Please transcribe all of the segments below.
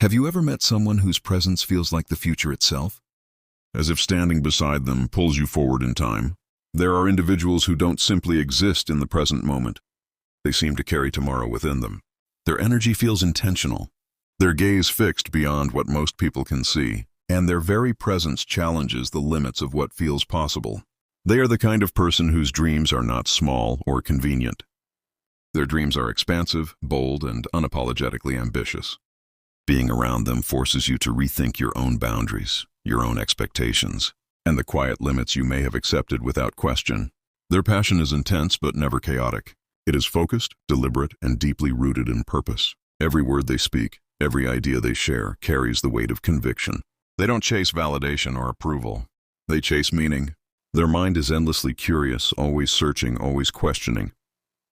Have you ever met someone whose presence feels like the future itself? As if standing beside them pulls you forward in time. There are individuals who don't simply exist in the present moment. They seem to carry tomorrow within them. Their energy feels intentional, their gaze fixed beyond what most people can see, and their very presence challenges the limits of what feels possible. They are the kind of person whose dreams are not small or convenient. Their dreams are expansive, bold, and unapologetically ambitious. Being around them forces you to rethink your own boundaries, your own expectations, and the quiet limits you may have accepted without question. Their passion is intense but never chaotic. It is focused, deliberate, and deeply rooted in purpose. Every word they speak, every idea they share, carries the weight of conviction. They don't chase validation or approval. They chase meaning. Their mind is endlessly curious, always searching, always questioning.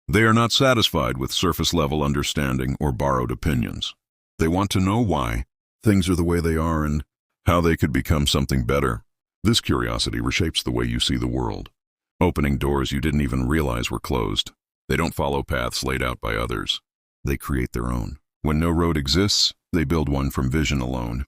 They are not satisfied with surface-level understanding or borrowed opinions. They want to know why things are the way they are and how they could become something better. This curiosity reshapes the way you see the world, opening doors you didn't even realize were closed. They don't follow paths laid out by others. They create their own. When no road exists, they build one from vision alone.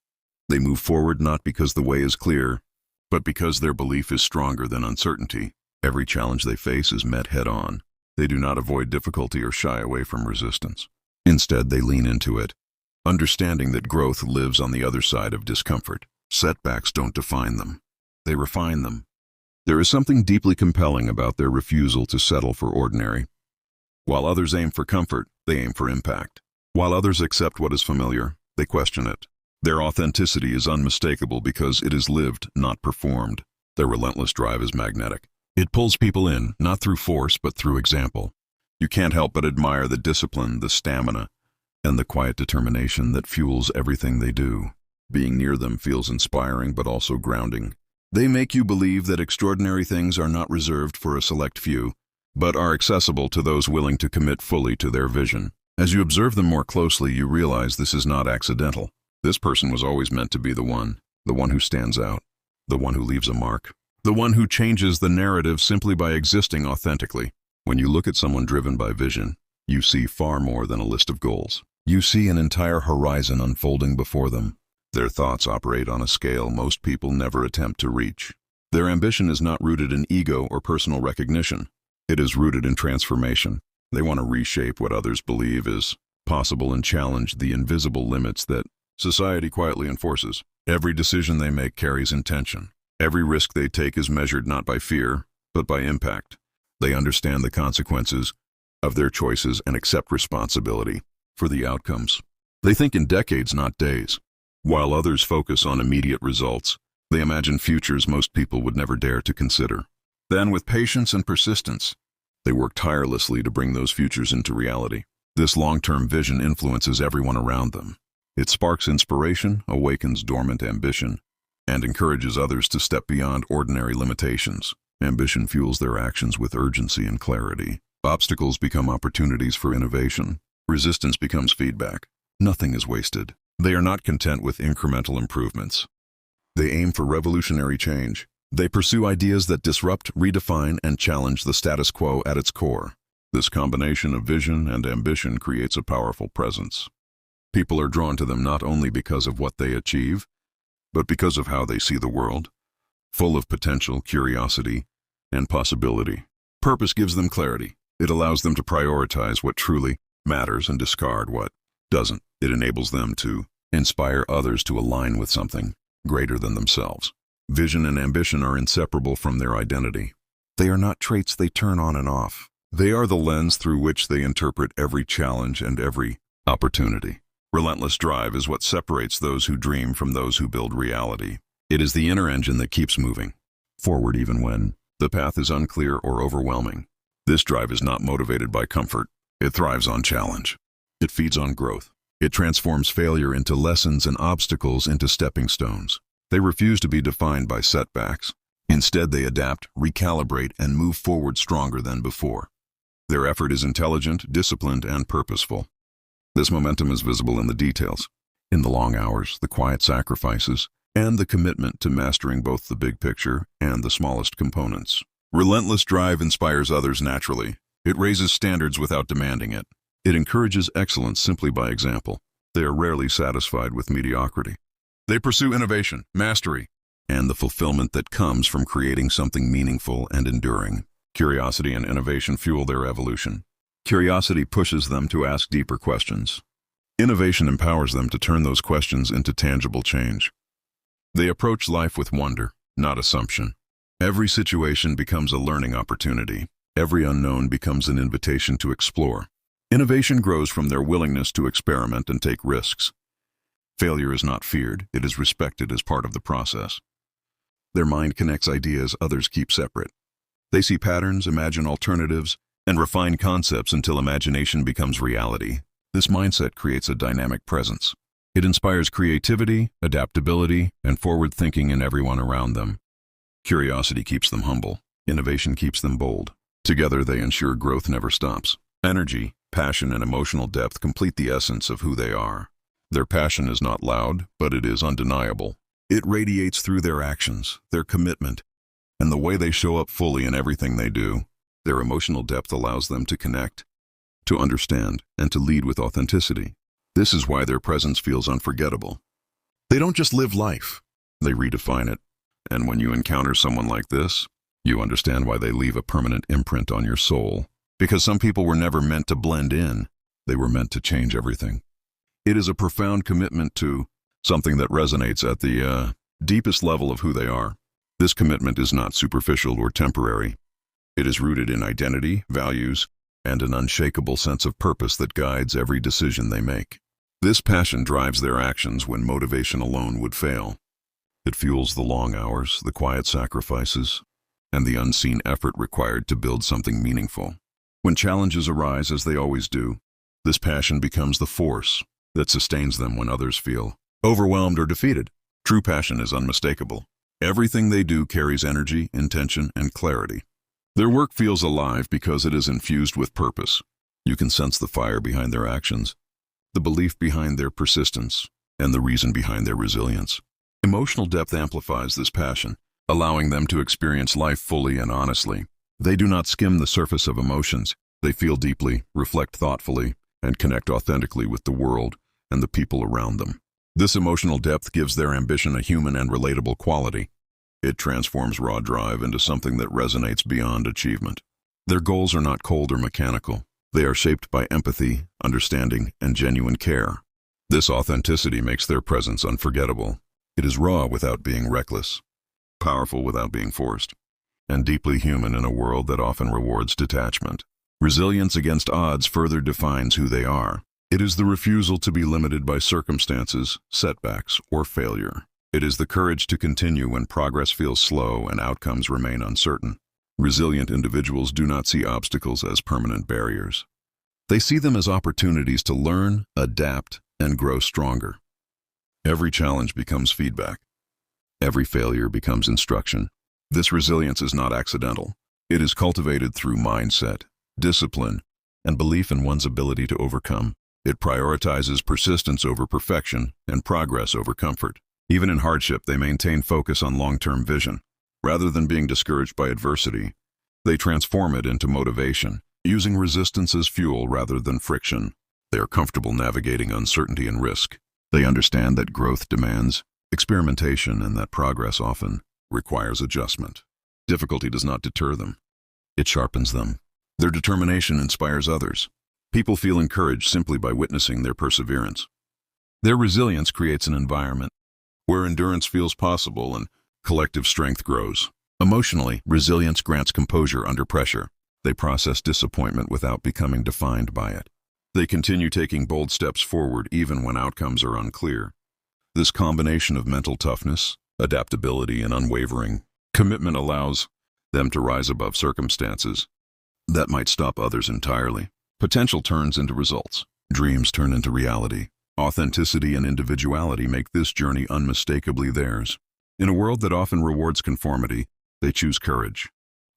They move forward not because the way is clear, but because their belief is stronger than uncertainty. Every challenge they face is met head-on. They do not avoid difficulty or shy away from resistance. Instead, they lean into it, understanding that growth lives on the other side of discomfort. Setbacks don't define them. They refine them. There is something deeply compelling about their refusal to settle for ordinary. While others aim for comfort, they aim for impact. While others accept what is familiar, they question it. Their authenticity is unmistakable because it is lived, not performed. Their relentless drive is magnetic. It pulls people in, not through force, but through example. You can't help but admire the discipline, the stamina, and the quiet determination that fuels everything they do. Being near them feels inspiring but also grounding. They make you believe that extraordinary things are not reserved for a select few, but are accessible to those willing to commit fully to their vision. As you observe them more closely, you realize this is not accidental. This person was always meant to be the one who stands out, the one who leaves a mark, the one who changes the narrative simply by existing authentically. When you look at someone driven by vision, you see far more than a list of goals. You see an entire horizon unfolding before them. Their thoughts operate on a scale most people never attempt to reach. Their ambition is not rooted in ego or personal recognition. It is rooted in transformation. They want to reshape what others believe is possible and challenge the invisible limits that society quietly enforces. Every decision they make carries intention. Every risk they take is measured not by fear, but by impact. They understand the consequences of their choices and accept responsibility for the outcomes. They think in decades, not days. While others focus on immediate results, they imagine futures most people would never dare to consider. Then, with patience and persistence, they work tirelessly to bring those futures into reality. This long-term vision influences everyone around them. It sparks inspiration, awakens dormant ambition, and encourages others to step beyond ordinary limitations. Ambition fuels their actions with urgency and clarity. Obstacles become opportunities for innovation. Resistance becomes feedback. Nothing is wasted. They are not content with incremental improvements. They aim for revolutionary change. They pursue ideas that disrupt, redefine, and challenge the status quo at its core. This combination of vision and ambition creates a powerful presence. People are drawn to them not only because of what they achieve, but because of how they see the world, full of potential, curiosity, and possibility. Purpose gives them clarity. It allows them to prioritize what truly matters and discard what doesn't. It enables them to inspire others to align with something greater than themselves. Vision and ambition are inseparable from their identity. They are not traits they turn on and off. They are the lens through which they interpret every challenge and every opportunity. Relentless drive is what separates those who dream from those who build reality. It is the inner engine that keeps moving forward even when the path is unclear or overwhelming. This drive is not motivated by comfort. It thrives on challenge. It feeds on growth. It transforms failure into lessons and obstacles into stepping stones. They refuse to be defined by setbacks. Instead, they adapt, recalibrate, and move forward stronger than before. Their effort is intelligent, disciplined, and purposeful. This momentum is visible in the details, in the long hours, the quiet sacrifices, and the commitment to mastering both the big picture and the smallest components. Relentless drive inspires others naturally. It raises standards without demanding it. It encourages excellence simply by example. They are rarely satisfied with mediocrity. They pursue innovation, mastery, and the fulfillment that comes from creating something meaningful and enduring. Curiosity and innovation fuel their evolution. Curiosity pushes them to ask deeper questions. Innovation empowers them to turn those questions into tangible change. They approach life with wonder, not assumption. Every situation becomes a learning opportunity. Every unknown becomes an invitation to explore. Innovation grows from their willingness to experiment and take risks. Failure is not feared, it is respected as part of the process. Their mind connects ideas others keep separate. They see patterns, imagine alternatives, and refine concepts until imagination becomes reality. This mindset creates a dynamic presence. It inspires creativity, adaptability, and forward thinking in everyone around them. Curiosity keeps them humble. Innovation keeps them bold. Together they ensure growth never stops. Energy, passion, and emotional depth complete the essence of who they are. Their passion is not loud, but it is undeniable. It radiates through their actions, their commitment, and the way they show up fully in everything they do. Their emotional depth allows them to connect, to understand, and to lead with authenticity. This is why their presence feels unforgettable. They don't just live life, they redefine it. And when you encounter someone like this, you understand why they leave a permanent imprint on your soul. Because some people were never meant to blend in, they were meant to change everything. It is a profound commitment to something that resonates at the deepest level of who they are. This commitment is not superficial or temporary. It is rooted in identity, values, and an unshakable sense of purpose that guides every decision they make. This passion drives their actions when motivation alone would fail. It fuels the long hours, the quiet sacrifices, and the unseen effort required to build something meaningful. When challenges arise, as they always do, this passion becomes the force that sustains them when others feel overwhelmed or defeated. True passion is unmistakable. Everything they do carries energy, intention, and clarity. Their work feels alive because it is infused with purpose. You can sense the fire behind their actions, the belief behind their persistence, and the reason behind their resilience. Emotional depth amplifies this passion, allowing them to experience life fully and honestly. They do not skim the surface of emotions. They feel deeply, reflect thoughtfully, and connect authentically with the world and the people around them. This emotional depth gives their ambition a human and relatable quality. It transforms raw drive into something that resonates beyond achievement. Their goals are not cold or mechanical. They are shaped by empathy, understanding, and genuine care. This authenticity makes their presence unforgettable. It is raw without being reckless, powerful without being forced, and deeply human in a world that often rewards detachment. Resilience against odds further defines who they are. It is the refusal to be limited by circumstances, setbacks, or failure. It is the courage to continue when progress feels slow and outcomes remain uncertain. Resilient individuals do not see obstacles as permanent barriers. They see them as opportunities to learn, adapt, and grow stronger. Every challenge becomes feedback. Every failure becomes instruction. This resilience is not accidental. It is cultivated through mindset, discipline, and belief in one's ability to overcome. It prioritizes persistence over perfection and progress over comfort. Even in hardship, they maintain focus on long-term vision. Rather than being discouraged by adversity, they transform it into motivation, using resistance as fuel rather than friction. They are comfortable navigating uncertainty and risk. They understand that growth demands experimentation and that progress often requires adjustment. Difficulty does not deter them. It sharpens them. Their determination inspires others. People feel encouraged simply by witnessing their perseverance. Their resilience creates an environment where endurance feels possible and collective strength grows. Emotionally, resilience grants composure under pressure. They process disappointment without becoming defined by it. They continue taking bold steps forward even when outcomes are unclear. This combination of mental toughness, adaptability, and unwavering commitment allows them to rise above circumstances that might stop others entirely. Potential turns into results. Dreams turn into reality. Authenticity and individuality make this journey unmistakably theirs. In a world that often rewards conformity, they choose courage.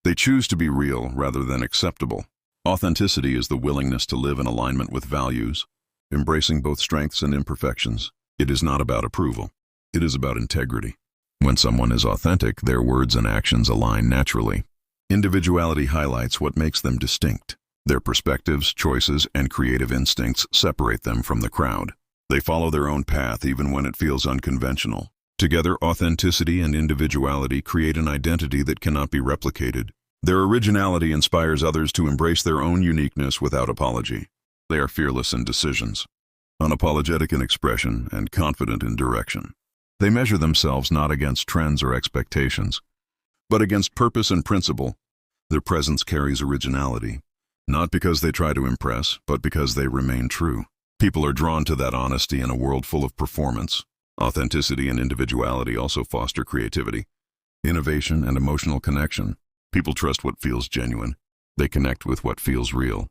They choose to be real rather than acceptable. Authenticity is the willingness to live in alignment with values, embracing both strengths and imperfections. It is not about approval. It is about integrity. When someone is authentic, their words and actions align naturally. Individuality highlights what makes them distinct. Their perspectives, choices, and creative instincts separate them from the crowd. They follow their own path even when it feels unconventional. Together, authenticity and individuality create an identity that cannot be replicated. Their originality inspires others to embrace their own uniqueness without apology. They are fearless in decisions, unapologetic in expression, and confident in direction. They measure themselves not against trends or expectations, but against purpose and principle. Their presence carries originality, not because they try to impress, but because they remain true. People are drawn to that honesty in a world full of performance. Authenticity and individuality also foster creativity, innovation, and emotional connection. People trust what feels genuine. They connect with what feels real.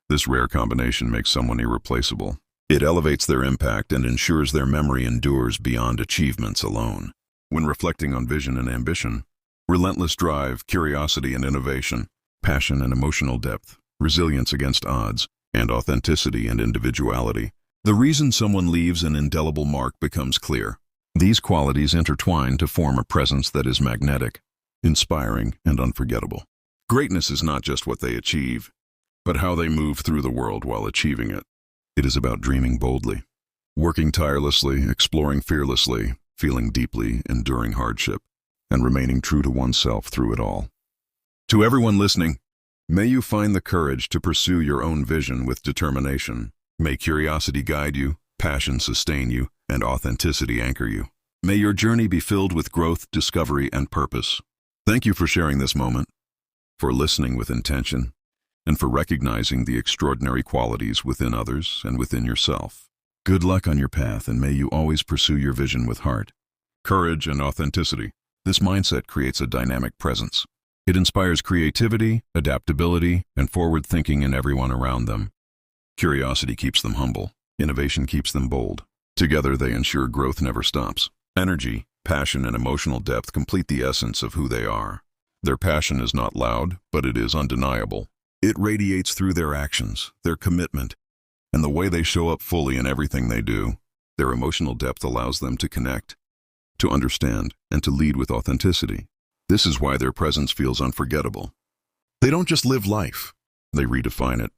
This rare combination makes someone irreplaceable. It elevates their impact and ensures their memory endures beyond achievements alone. When reflecting on vision and ambition, relentless drive, curiosity and innovation, passion and emotional depth, resilience against odds, and authenticity and individuality, the reason someone leaves an indelible mark becomes clear. These qualities intertwine to form a presence that is magnetic, inspiring, and unforgettable. Greatness is not just what they achieve, but how they move through the world while achieving it. It is about dreaming boldly, working tirelessly, exploring fearlessly, feeling deeply, enduring hardship, and remaining true to oneself through it all. To everyone listening, may you find the courage to pursue your own vision with determination. May curiosity guide you, passion sustain you, and authenticity anchor you. May your journey be filled with growth, discovery, and purpose. Thank you for sharing this moment, for listening with intention, and for recognizing the extraordinary qualities within others and within yourself. Good luck on your path, and may you always pursue your vision with heart, courage, and authenticity. This mindset creates a dynamic presence. It inspires creativity, adaptability, and forward thinking in everyone around them. Curiosity keeps them humble. Innovation keeps them bold. Together, they ensure growth never stops. Energy, passion, and emotional depth complete the essence of who they are. Their passion is not loud, but it is undeniable. It radiates through their actions, their commitment, and the way they show up fully in everything they do. Their emotional depth allows them to connect, to understand, and to lead with authenticity. This is why their presence feels unforgettable. They don't just live life, they redefine it.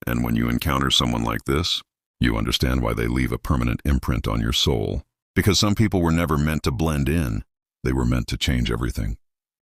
And when you encounter someone like this, you understand why they leave a permanent imprint on your soul. Because some people were never meant to blend in, they were meant to change everything.